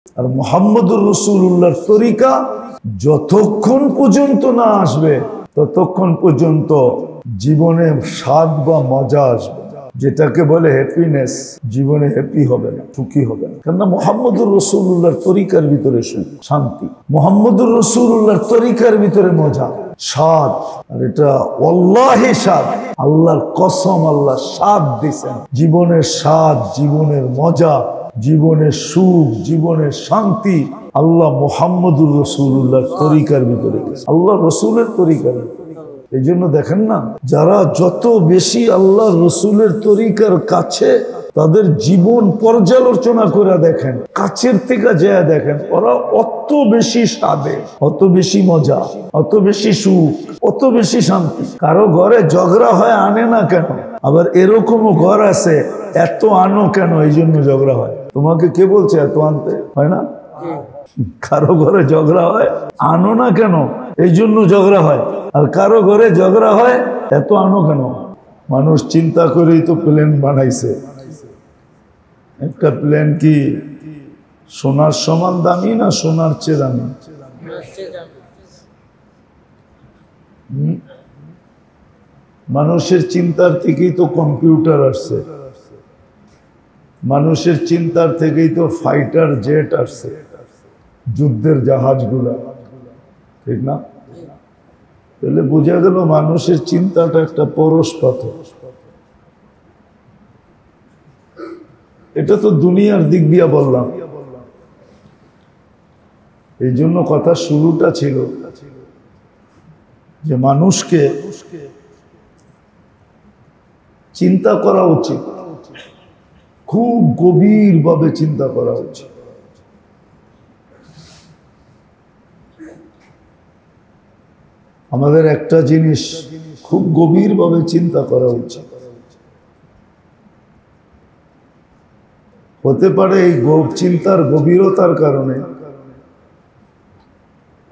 আর মুহাম্মদুর রাসূলুল্লাহর তরিকা যতক্ষণ পর্যন্ত না আসবে ততক্ষণ পর্যন্ত জীবনে স্বাদ বা মজা আসবে, যেটাকে বলে হ্যাপিনেস। জীবনে হ্যাপি হবে না, সুখী হবে না। কেননা মুহাম্মদুর রাসূলুল্লাহর তরিকার ভিতরে সুখ, শান্তি, মুহাম্মদুর রাসূলুল্লাহর তরিকার ভিতরে মজা, স্বাদ। আর এটা ওয়াল্লাহি স্বাদ, আল্লাহর কসম, আল্লাহ স্বাদ দিয়েছেন। জীবনের স্বাদ, জীবনের মজা, জীবনের সুখ, জীবনের শান্তি আল্লাহ মুহাম্মদুর রাসূলুল্লাহর তরিকার ভিতরে, আল্লাহ রসুলের তরিকার। এই জন্য দেখেন না, যারা যত বেশি আল্লাহ রসুলের তরিকার কাছে, তাদের জীবন পর্যালোচনা করে দেখেন, কাছের থেকে যায় দেখেন, ওরা অত বেশি স্বাদে, অত বেশি মজা, অত বেশি সুখ, অত বেশি শান্তি। কারো ঘরে ঝগড়া হয়, আনে না কেন? আবার এরকমও ঘর আছে, এত আনো কেন, এই জন্য ঝগড়া হয়। তোমাকে কে বলছে এত আনতে হয় না? কারো ঘরে ঝগড়া হয়, আনো না কেন, এই জন্য ঝগড়া হয়। আর কারো ঘরে ঝগড়া হয়, এত আনো কেন। মানুষ চিন্তা করেই তো প্লেন বানাইছে। একটা প্লেন কি সোনার সমান দামি না সোনার চেয়ে দামি? মানুষের চিন্তার থেকেই তো কম্পিউটার আসছে, মানুষের চিন্তার থেকেই তো ফাইটার জেট আসছে, যুদ্ধের জাহাজগুলা, ঠিক না? তাহলে বোঝা গেল মানুষের চিন্তাটা একটা পরশ পাথর। এটা তো দুনিয়ার দিক দিয়া বললাম। এই জন্য কথা শুরুটা ছিল যে মানুষকে চিন্তা করা উচিত, খুব গভীরভাবে চিন্তা করা উচিত। আমাদের একটা জিনিস খুব গভীরভাবে চিন্তা করা উচিত। হতে পারে এই চিন্তার গভীরতার কারণে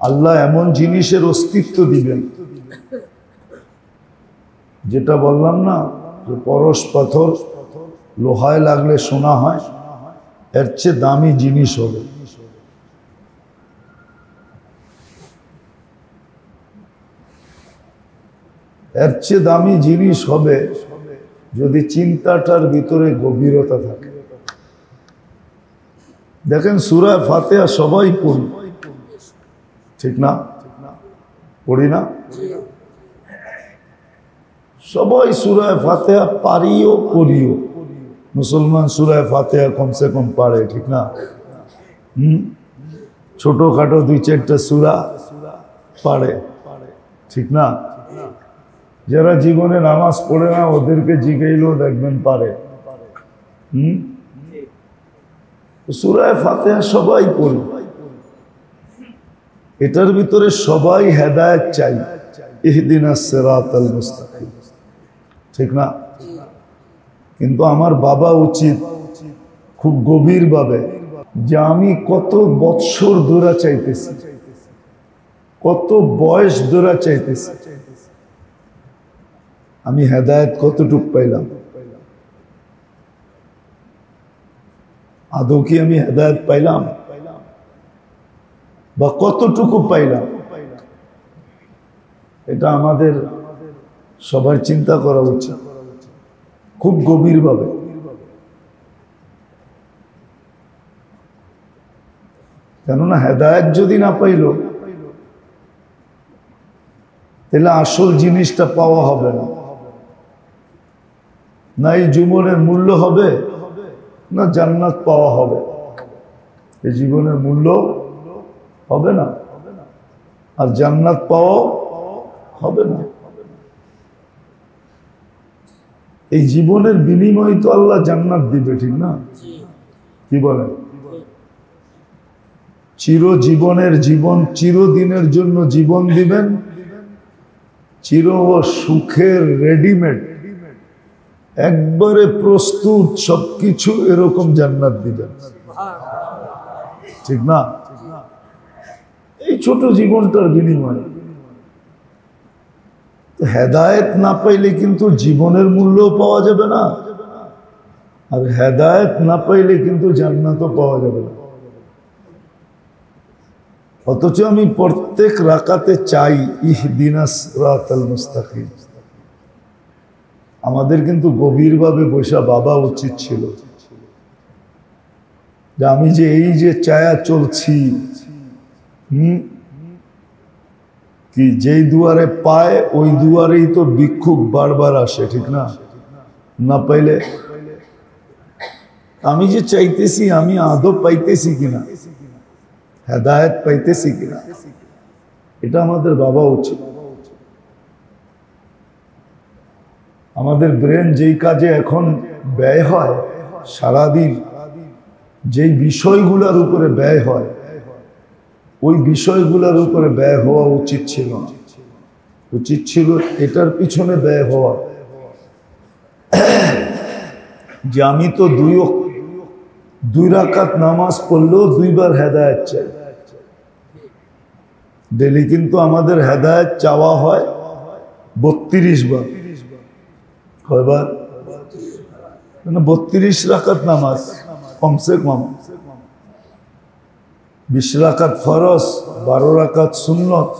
আল্লাহ এমন জিনিসের অস্তিত্ব দিবেন, যেটা বললাম না যে পরশ পাথর লোহায় লাগলে সোনা হয়, এর চেয়ে দামি জিনিস হবে। এর চেয়ে দামি জিনিস হবে যদি চিন্তাটার ভিতরে গভীরতা থাকে। দেখেন সূরা ফাতিহা সবাই পড়ি, ঠিক না? পড়ি না? সবাই সূরা ফাতিহা পারিও পড়িও। মুসলমান সূরা ফাতিহা কমসে কম পারে, ঠিক না? ছোটখাটো 2-4টা সূরা পারে, ঠিক না? যারা জীবনে নামাজ পড়ে না ওদেরকে জিগাইলেও দেখবেন পারে। সূরা ফাতিহা সবাই পড়ি, এটার ভিতরে সবাই হেদায়েত চাই, ইহদিনাস সিরাতাল মুস্তাকিম, ঠিক না? কিন্তু আমার ভাবা উচিত খুব গভীরভাবে যে আমি কত বৎসর ধরে চাইতেছি, কত বয়স ধরে চাইতেছি, আমি হেদায়েত কতটুক পাইলাম? আদৌ কি আমি হেদায়েত পাইলাম বা কতটুকু পাইলাম? এটা আমাদের সবার চিন্তা করা উচিত খুব গভীরভাবে। কেননা হেদায়েত যদি না পাইল তাহলে আসল জিনিসটা পাওয়া হবে না। না এই জীবনের মূল্য হবে, না জান্নাত পাওয়া হবে। এই জীবনের মূল্য হবে না, আর জান্নাত পাওয়া হবে না। এই জীবনের বিনিময়ে তো আল্লাহ জান্নাত দিবে, ঠিক না? কি বলেন? চিরজীবনের জীবন, চিরদিনের জন্য জীবন দিবেন, চির সুখের রেডিমেড একবারে প্রস্তুত সবকিছু এরকম জান্নাত দিবেন, ঠিক না? এই ছোট জীবনটার বিনিময়ে হেদায়েত না পাইলে কিন্তু জীবনের মূল্য পাওয়া যাবে না, আর হেদায়েত না পাইলে কিন্তু জান্নাতও পাওয়া যাবে না। অথচ আমি প্রত্যেক রাকাতে চাই ইহদিনাস সিরাতাল মুস্তাকিম। আমাদের কিন্তু গভীরভাবে বসা ভাবা উচিত ছিল যে আমি যে এই যে চায়া চলছি, কি যেই দুয়ারে পায় ওই দুয়ারেই তো ভিক্ষুক বারবার আসে, ঠিক না? না পাইলে আমি যে চাইতেছি আমি আদব পাইতেছি কিনা, হেদায়েত পাইতেছি কিনা, এটা আমাদের ভাবা উচিত। আমাদের ব্রেন যেই কাজে এখন ব্যয় হয়, সারাদিন যেই বিষয়গুলোর উপরে ব্যয় হয়, ওই বিষয়গুলোর উপরে ব্যয় হওয়া উচিত ছিল না। উচিত ছিল এটার পিছনে ব্যয় হওয়া যে আমি তো দুই রাকাত নামাজ পড়লেও দুইবার হেদায়েত চাই। ডেলি কিন্তু আমাদের হেদায়েত চাওয়া হয় 32 বার। কয়বার? 32 রাকাত নামাজ কমসে কম, 20 রাকাত ফরজ, 12 রাকাত সুন্নত,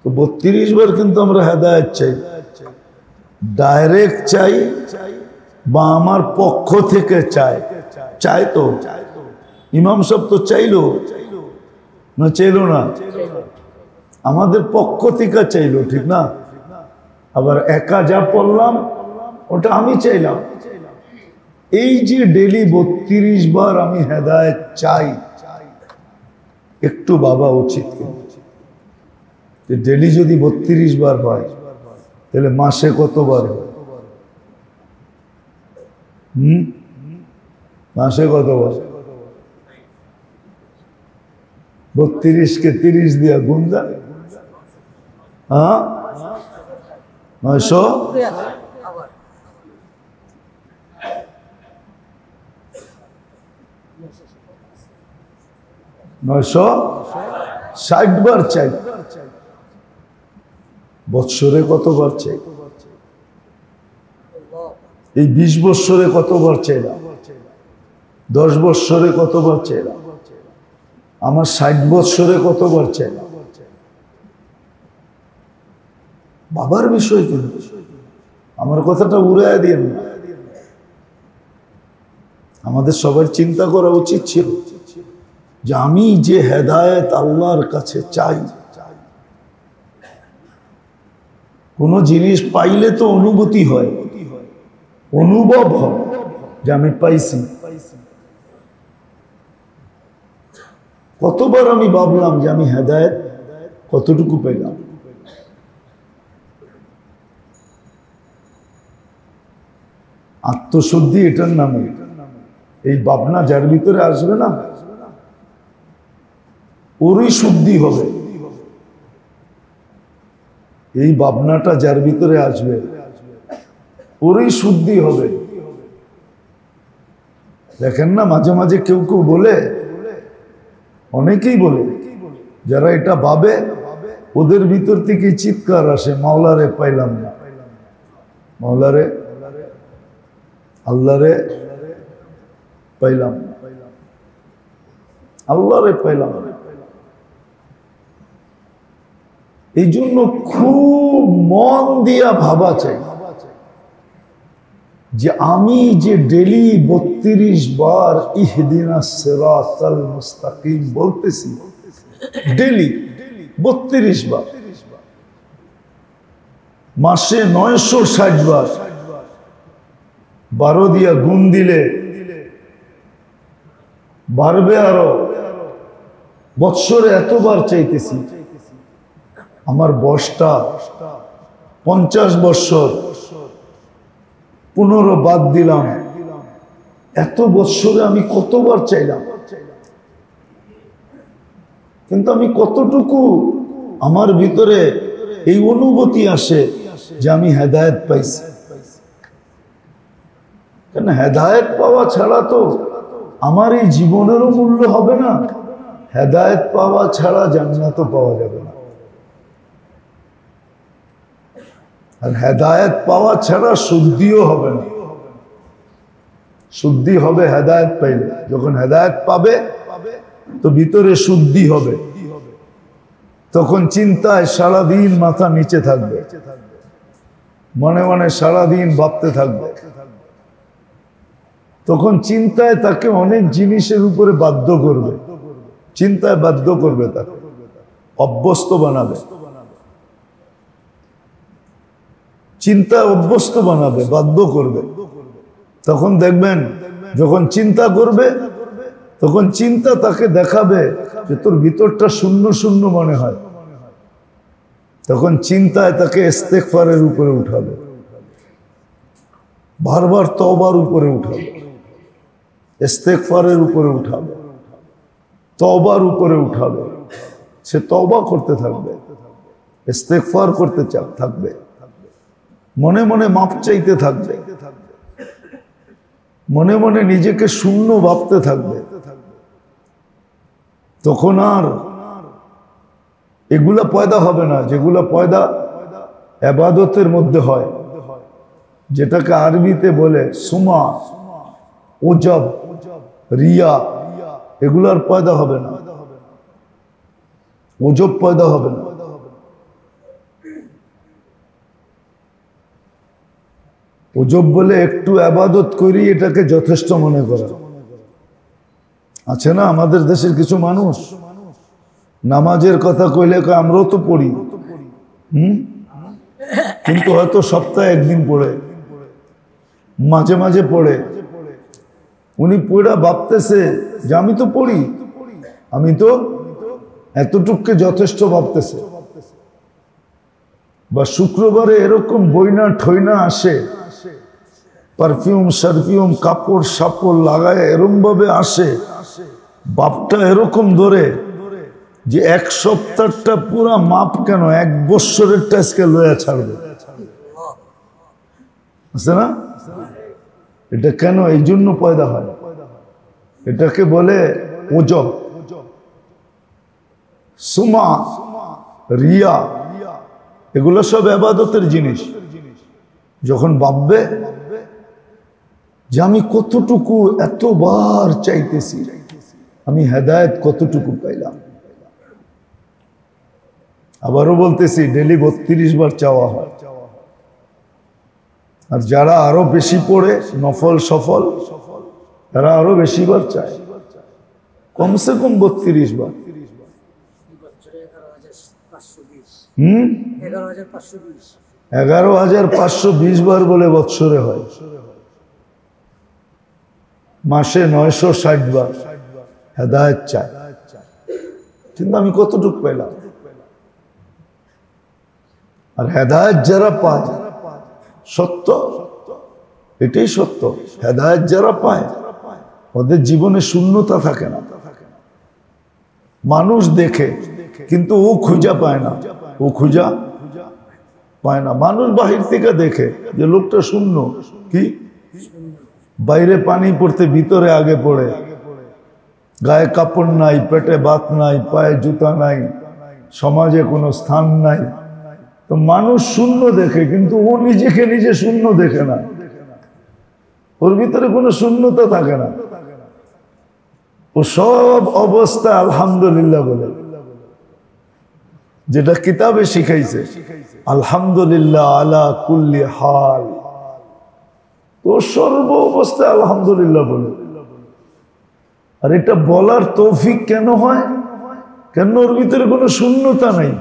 তো 32 বার কিন্তু আমরা হেদায়েত চাই। ডাইরেক্ট চাই বা আমার পক্ষ থেকে চাই তো ইমাম সাহেব তো চাইলো না, চাইলো না, আমাদের পক্ষ থেকে চাইলো, ঠিক না? আবার একা যা পড়লাম ওটা আমি চাইলাম। এই যে ডেলি 32 বার আমি হেদায়েত চাই, একটু ভাবা উচিত যে ডেলি যদি 32 বার হয় তাহলে মাসে কতবার হয়? মাসে কতবার? 32-কে 30 দিয়া গুণ দেন, হ্যাঁ 900। 960 বার চাই। বৎসরে কতবার চাই? এই 20 বৎসরে কতবার চাইলাম? 10 বৎসরে কতবার চাইলাম? আমার 60 বৎসরে কতবার চাইলাম? বাবার বিষয় কিন্তু আমার কথাটা উড়াইয়া দিয়ে না। আমাদের সবার চিন্তা করা উচিত ছিল যে আমি যে হেদায়েত আল্লাহর কাছে চাই, কোন জিনিস পাইলে তো অনুভূতি হয়, অনুভব হয় যে আমি পাইছি। কতবার আমি ভাবলাম যে আমি হেদায়েত কতটুকু পেলাম? আত্মশুদ্ধি এটার নামে। এই ভাবনা যার ভিতরে আসবে না, ওরই শুদ্ধি হবে। এই ভাবনাটা যার ভিতরে আসবে ওরই শুদ্ধি হবে। দেখেন না, মাঝে মাঝে কেউ কেউ বলে, অনেকেই বলে, যারা এটা ভাবে ওদের ভিতর থেকে চিৎকার আসে, মাওলারে পাইলাম না, মাওলারে আল্লাহরে পাইলাম, আল্লাহরে পাইলাম। এই জন্য খুব মন দিয়া ভাবা চাই যে আমি যে ডেলি 32 বার ইহদিনাস সিরাতাল মুস্তাকিম বলতেছি, ডেলি 32 বার, মাসে 960 বার, 12 দিয়া গুণ দিলে বাড়বে আরো। বৎসরে এতবার চাইতেছি, আমার বয়সটা 50 বৎসর, 15 বাদ দিলাম, এত বৎসরে আমি কতবার চাইলাম, কিন্তু আমি কতটুকু আমার ভিতরে এই অনুভূতি আসে যে আমি হেদায়েত পাইছি। কেন হেদায়েত পাওয়া ছাড়া তো আমার এই জীবনেরও মূল্য হবে না, হেদায়েত পাওয়া ছাড়া জান্নাতও পাওয়া যাবে না। আর হেদায়েত পাওয়া ছাড়া শুদ্ধিও হবে না। শুদ্ধি হবে হেদায়েত পাইলে। যখন হেদায়েত পাবে তো ভিতরে শুদ্ধি হবে। তখন চিন্তায় সারাদিন মাথা নিচে থাকবে, মনে মনে সারাদিন ভাবতে থাকবে। তখন চিন্তায় তাকে অনেক জিনিসের উপরে বাধ্য করবে, চিন্তায় বাধ্য করবে, তাকে অভ্যস্ত বানাবে, চিন্তায় অভ্যস্ত বানাবে, বাধ্য করবে। তখন দেখবেন যখন চিন্তা করবে তখন চিন্তা তাকে দেখাবে যে তোর ভিতরটা শূন্য শূন্য মনে হয়। তখন চিন্তায় তাকে ইস্তেগফারের উপরে উঠাবে, বারবার তওবার উপরে উঠাবে, ইস্তেগফারের উপরে উঠাবে, তওবার উপরে উঠাবে। সে তওবা করতে থাকবে, ইস্তেগফার করতে থাকবে, মনে মনে মাপ চাইতে থাকবে, মনে মনে নিজেকে শূন্য ভাবতে থাকবে। তখন আর এগুলা পয়দা হবে না, যেগুলা পয়দা ইবাদতের মধ্যে হয়, যেটাকে আরবিতে বলে সুমা, ওজব, রিয়া, এগুলার পয়দা হবে না, ওজব পয়দা হবে না। ওজব বলে একটু ইবাদত করি এটাকে যথেষ্ট মনে করা। আছে না আমাদের দেশের কিছু মানুষ নামাজের কথা কইলে আমরাও তো পড়ি, কিন্তু হয়তো সপ্তাহে একদিন পড়ে, মাঝে মাঝে পড়ে। উনি পুরা ভাবতেছে যে আমি তো পড়ি, আমি তো এতটুককে যথেষ্ট ভাবতেছে। বা শুক্রবারে এরকম বইনা ঠইনা আসে, পারফিউম সারফিউম কাপড় সাপড় লাগায় এরকম ভাবে আসে, বাপটা এরকম ধরে যে এক সপ্তাহটা পুরা মাপ কেন, এক বৎসরের টাইসকে লয়া ছাড়বে, আছে না? এটা কেন? এই জন্য পয়দা হয়। এটাকে বলে ওজব, সুমা, রিয়া, এগুলো সব ইবাদতের জিনিস। যখন ভাববে যে আমি কতটুকু এতবার চাইতেছি, আমি হেদায়েত কতটুকু পাইলাম। আবারও বলতেছি, ডেলি 32 বার চাওয়া হয়। আর যারা আরো বেশি পড়ে নফল সফল, তারা আরো বেশি বার চায়, কমসে কম 32 বার। 11,520 বার বলে বৎসরে হয়, মাসে 960 বার হেদায়েত চায়। কিন্তু আমি কতটুকু পেলাম? আর হেদায়েত যারা পায়, সত্য, এটাই সত্য, হেদায়েত যারা পায় ওদের জীবনে শূন্যতা থাকে না। মানুষ দেখে কিন্তু ও খুঁজা পায় না, ও খুঁজা পায় না। মানুষ বাহির থেকে দেখে যে লোকটা শূন্য, কি বাইরে পানি পড়তে ভিতরে আগে পড়ে, গায়ে কাপড় নাই, পেটে ভাত নাই, পায়ে জুতা নাই, সমাজে কোনো স্থান নাই। তো মানুষ শূন্য দেখে কিন্তু ও নিজেকে নিজে শূন্য দেখে না, ওর ভিতরে কোনো শূন্যতা থাকে না। ও সব অবস্থা আলহামদুলিল্লাহ বলে, যেটা কিতাবে শিখাইছে, আলহামদুলিল্লাহ আলা কুল্লি হাল। ও সর্ব অবস্থায় আলহামদুলিল্লাহ বলে। আর এটা বলার তৌফিক কেন হয়? কেন? ওর ভিতরে কোনো শূন্যতা নাই।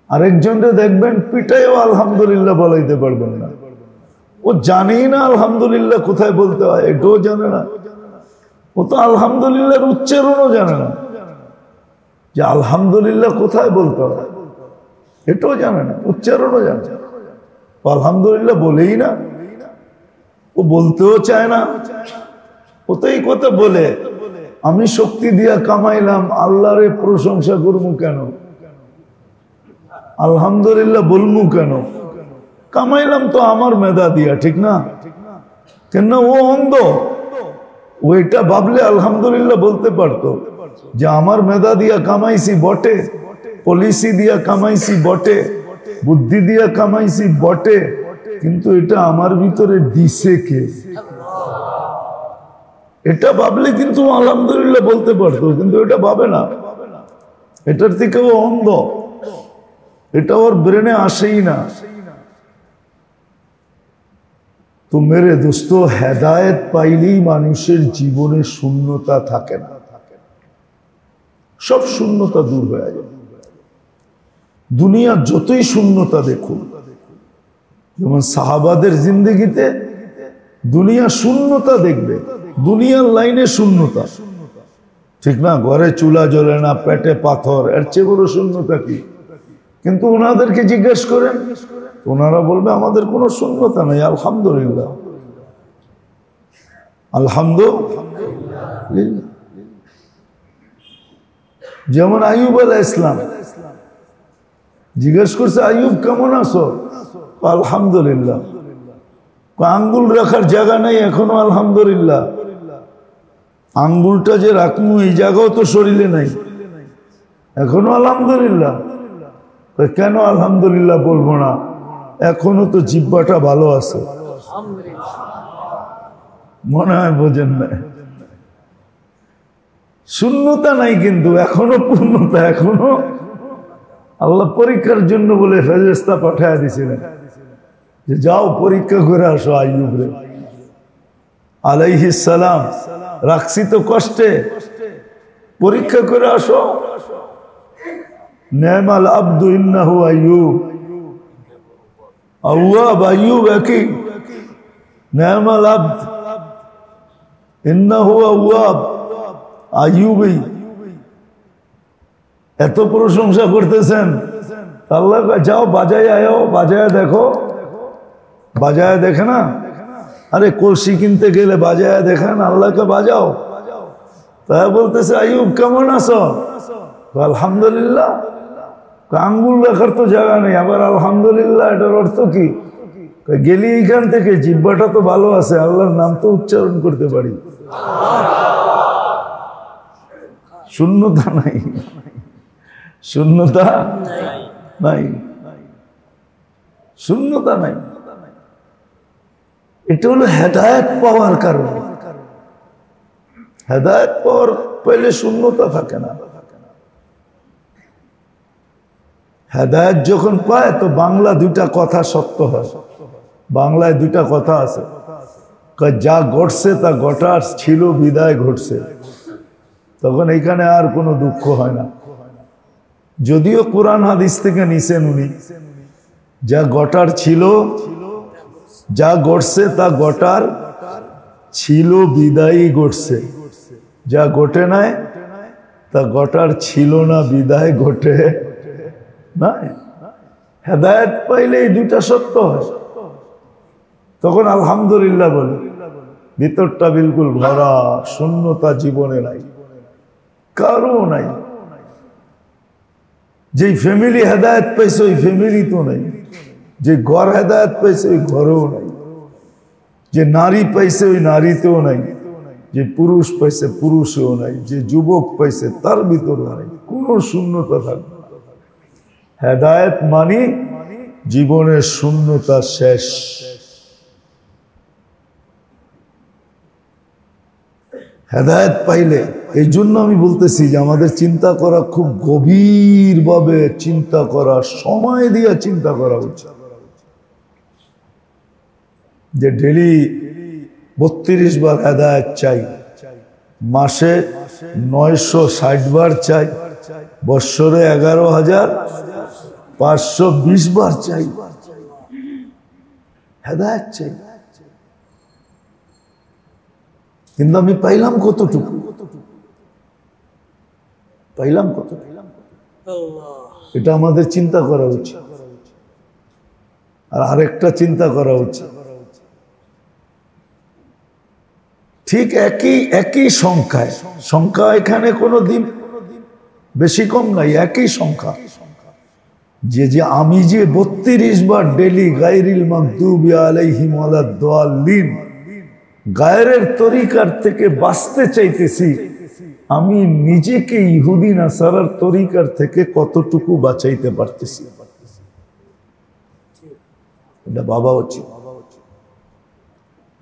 আরেকজনকে দেখবেন পিটাইও আলহামদুলিল্লাহ বলাইতে পারবেন না, ও জানেই না আলহামদুলিল্লাহ কোথায় বলতে হয়, এটাও জানে না। ও তো আলহামদুলিল্লাহর উচ্চারণও জানে না, যে আলহামদুলিল্লাহ কোথায় বলতে হয় এটাও জানে না, উচ্চারণও জানে না। আলহামদুলিল্লাহ বলেই না, ও বলতেও চায় না। ও তো এই কথা বলে, আমি শক্তি দিয়া কামাইলাম, আল্লাহরে প্রশংসা করবো কেন, আলহামদুলিল্লাহ বলবো কেন? কামাইলাম তো আমার মেধা দিয়া, ঠিক না? কেন? ও অন্ধ, ও এটা ভাবলে আলহামদুলিল্লাহ বলতে পারতো যে আমার মেধা দিয়া কামাইছি বটে, পলিসি দিয়া কামাইছি বটে, বুদ্ধি দিয়া কামাইছি বটে, কিন্তু এটা আমার ভিতরে দিছে কে? এটা ভাবলে কিন্তু আলহামদুলিল্লাহ বলতে পারতো, কিন্তু এটা ভাবে না। এটার থেকেও অন্ধ, এটা ওর ব্রেনে আসেই না। তো মেরে দোস্ত, হেদায়েত পাইলেই মানুষের জীবনে শূন্যতা থাকে না, সব শূন্যতা দূর হয়ে যায়। দুনিয়া যতই শূন্যতা দেখুন, যেমন সাহাবাদের জিন্দগিতে দুনিয়া শূন্যতা দেখবে, দুনিয়ার লাইনে শূন্যতা, ঠিক না? ঘরে চুলা জ্বলে না, পেটে পাথর, এর চেয়ে বড় শূন্যতা কি? কিন্তু ওনাদেরকে জিজ্ঞেস করেন, ওনারা বলবে আমাদের কোনো শূন্যতা নেই, আলহামদুলিল্লাহ, আলহামদুলিল্লাহ। যেমন আইয়ুব আলাইহিস সালাম, জিজ্ঞেস করছে আইয়ুব কেমন আছো? আলহামদুলিল্লাহ। আঙ্গুল রাখার জায়গা নেই, এখনো আলহামদুলিল্লাহ। আঙ্গুলটা যে রাখমু এই জায়গাও তো শরীরে নাই, এখনো আলহামদুলিল্লাহ। কেন আলহামদুলিল্লাহ বলবো না? এখনো তো জিহ্বাটা ভালো আছে, মনে হয় বোঝেন না। শূন্যতা নাই, কিন্তু এখনো পূর্ণতা। এখনো আল্লাহ পরীক্ষার জন্য বলে ফেরেশতা পাঠায় দিয়েছিলেন যে যাও পরীক্ষা করে আসো আইয়ুব রে আলাইহিস সালাম। রাখছি তো কষ্টে, পরীক্ষা করে আসো। নেমাল আব্দু ইন্নাহু আইয়ুব, আওয়াব আইয়ুব একই। নেমাল আব্দ ইন্নাহু আওয়াব, আইয়ুবই। এত প্রশংসা করতেছেন, আল্লাহ যাও বাজায় আয়ো, বাজায় দেখো। বাজায় দেখে না? আরে কলসি কিনতে গেলে বাজায় দেখেন, আল্লাহকে বাজাও। তাই বলতেছে আইয়ুব কেমন আছো? আলহামদুলিল্লাহ। আঙ্গুল রাখার তো জায়গা নেই, আবার আলহামদুলিল্লাহ, এটার অর্থ কি? গেলি এইখান থেকে, জিহ্বাটা তো ভালো আছে, আল্লাহর নাম তো উচ্চারণ করতে পারি। শূন্যতা নাই, শূন্যতা নাই, শূন্যতা নাই। এটা হলো হেদায়েত পাওয়ার কারণে। হেদায়েত পাওয়ার পেলে শূন্যতা থাকে না। হেদায়েত যখন পায় তো বাংলা দুইটা কথা সত্য হয়। বাংলায় দুইটা কথা আছে, যা ঘটছে তা ঘটার ছিল বিদায় ঘটছে। তখন এইখানে আর কোনো দুঃখ হয় না। যদিও কোরআন হাদিস থেকে নিছেন উনি, যা ঘটার ছিল, যা ঘটছে তা ঘটার ছিল বিদায়ই ঘটছে। যা ঘটে নাই তা ঘটার ছিল না, বিদায় ঘটে নাই। হেদায়েত পাইলে এই দুটা সত্য হয়, তখন আলহামদুলিল্লাহ বলে। ভিতরটা বিলকুল ভরা, শূন্যতা জীবনে নাই, কারো নাই। যেই ফ্যামিলি হেদায়েত পাইছে ওই ফ্যামিলি তো নাই, যে ঘর হেদায়েত পাইছে ওই ঘরেও নাই, যে নারী পাইছে ওই নারীতেও নাই, যে পুরুষ পাইছে পুরুষেও নাই, যে যুবক পাইছে তার ভিতরেও নাই, কোনো শূন্যতা থাকবে না। হেদায়েত মানে জীবনের শূন্যতা শেষ। হেদায়েত পাইলে, এই জন্য আমি বলতেছি যে আমাদের চিন্তা করা, খুব গভীরভাবে চিন্তা করা, সময় দিয়ে চিন্তা করা উচিত। যে ডেলি 32 বার হেদায়েত চাই, মাসে 960 বার চাই, বৎসরে 11,520 বার চাই, হেদায়েত চাই। কিন্তু আমি পাইলাম কতটুকু? পাইলাম কত? এটা আমাদের চিন্তা করা উচিত। আর আরেকটা চিন্তা করা উচিত, ঠিক একই সংখ্যায়, সংখ্যা এখানে কোনো দিন বেশি কম নাই, একই সংখ্যা। যে আমি যে 32 বার ডেলি গায়রিল মাগদুবি আলাইহিম ওয়ালাদ-দাল্লিন, গায়রের তরিকার থেকে বাঁচতে চাইতেছি, আমি নিজেকে ইহুদি নাসারার তরিকার থেকে কতটুকু বাঁচাইতে পারতেছি? এটা ভাবা উচিত।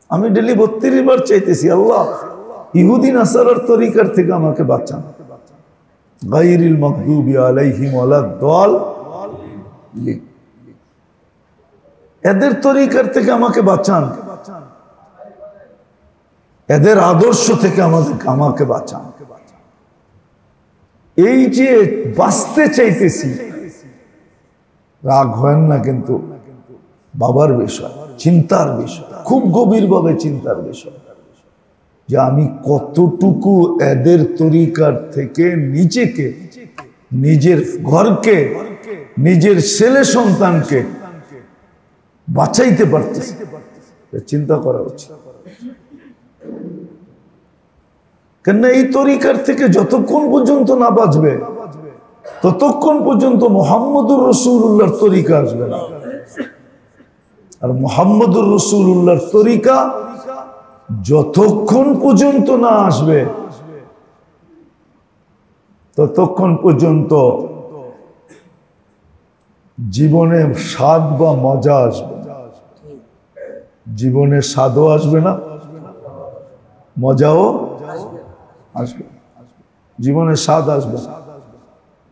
আমি ডেলি 32 বার চাইতেছি, আল্লাহ ইহুদি নাসারার তরিকার থেকে আমাকে বাঁচান। গায়রিল মাগদুবি আলাইহিম ওয়ালাদ-দাল্লিন, এদের তরিকার থেকে আমাকে বাঁচান, এদের আদর্শ থেকে আমাকে বাঁচান। এই যে বাঁচতে চাইতেছি, রাগ হয় না, কিন্তু বাবার বিষয়, চিন্তার বিষয়, খুব গভীরভাবে চিন্তার বিষয়, যে আমি কতটুকু এদের তরিকার থেকে নিজেকে, নিজের ঘরকে, নিজের ছেলে সন্তানকে বাঁচাইতে পারতেছি। চিন্তা করা উচিত। কেন এই তরিকার থেকে যতক্ষণ পর্যন্ত না বাঁচবে, ততক্ষণ পর্যন্ত মুহাম্মদুর রাসূলুল্লাহর তরিকা আসবে না। আর মুহাম্মদুর রাসূলুল্লাহর তরিকা যতক্ষণ পর্যন্ত না আসবে, ততক্ষণ পর্যন্ত জীবনে স্বাদ বা মজা আসবে না। জীবনে স্বাদও আসবে না, মজাও আসবে। জীবনে স্বাদ আসবে,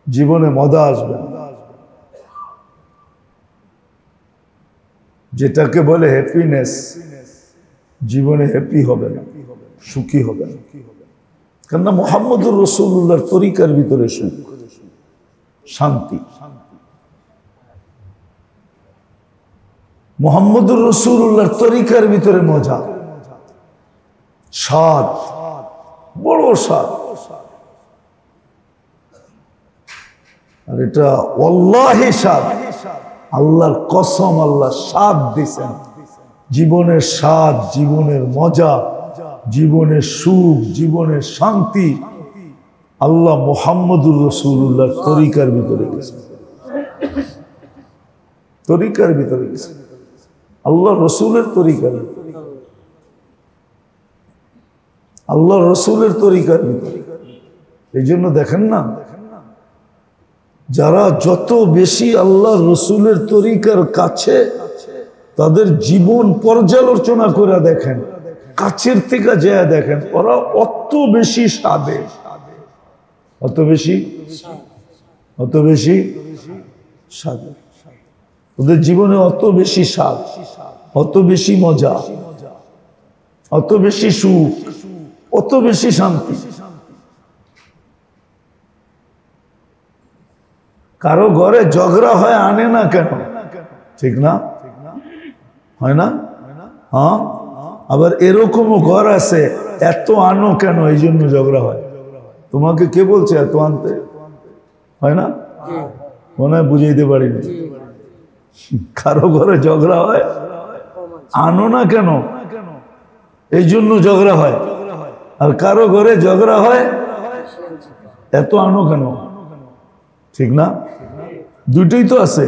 জীবনে মজা আসবে, যেটাকে বলে হ্যাপিনেস, জীবনে হ্যাপি হবে না, সুখী হবে না। কেননা মুহাম্মদুর রাসূলুল্লাহর তরিকার ভিতরে সুখ, শান্তি। মুহাম্মদুর রাসূলুল্লাহর তরিকার ভিতরে মজা, স্বাদ, বড় স্বাদ। আর এটা ওয়াল্লাহি স্বাদ, আল্লাহর কসম, আল্লাহ স্বাদ দিয়েছেন। জীবনের স্বাদ, জীবনের মজা, জীবনের সুখ, জীবনের শান্তি আল্লাহ মুহাম্মদুর রাসূলুল্লাহর তরিকার ভিতরে গেছে, তরিকার ভিতরে গেছে, আল্লাহ রসুলের তরিকার, আল্লাহ রসুলের তরিকার ভিতরে। এই জন্য দেখেন না, যারা যত বেশি আল্লাহ রসুলের তরিকার কাছে, তাদের জীবন পর্যালোচনা করে দেখেন, কাছের থেকে যা দেখেন, ওরা অত বেশি স্বাদে, অত বেশি স্বাদে, ওদের জীবনে অত বেশি স্বাদ, অত বেশি মজা, অত বেশি সুখ, অত বেশি শান্তি। কারো ঘরে ঝগড়া হয়, আনে না কেন? ঠিক না? হয় না? হ্যাঁ। আবার এরকমও ঘর আছে, এত আনো কেন, এই জন্য ঝগড়া হয়। তোমাকে কে বলছে এত আনতে? হয় না? মনে হয় বুঝাইতে পারিনি। কারো ঘরে ঝগড়া হয়, আনো না কেন, এই জন্য ঝগড়া হয়। আর কারো ঘরে ঝগড়া হয়, এত আনো কেন। ঠিক না? দুটোই তো আছে।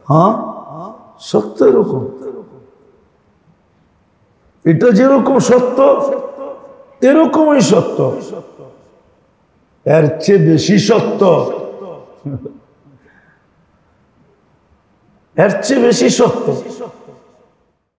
হ্যাঁ, সত্য এরকম। এটা যেরকম সত্য, এরকমই সত্য, এর চেয়ে বেশি সত্য, এর চেয়ে বেশি সত্য।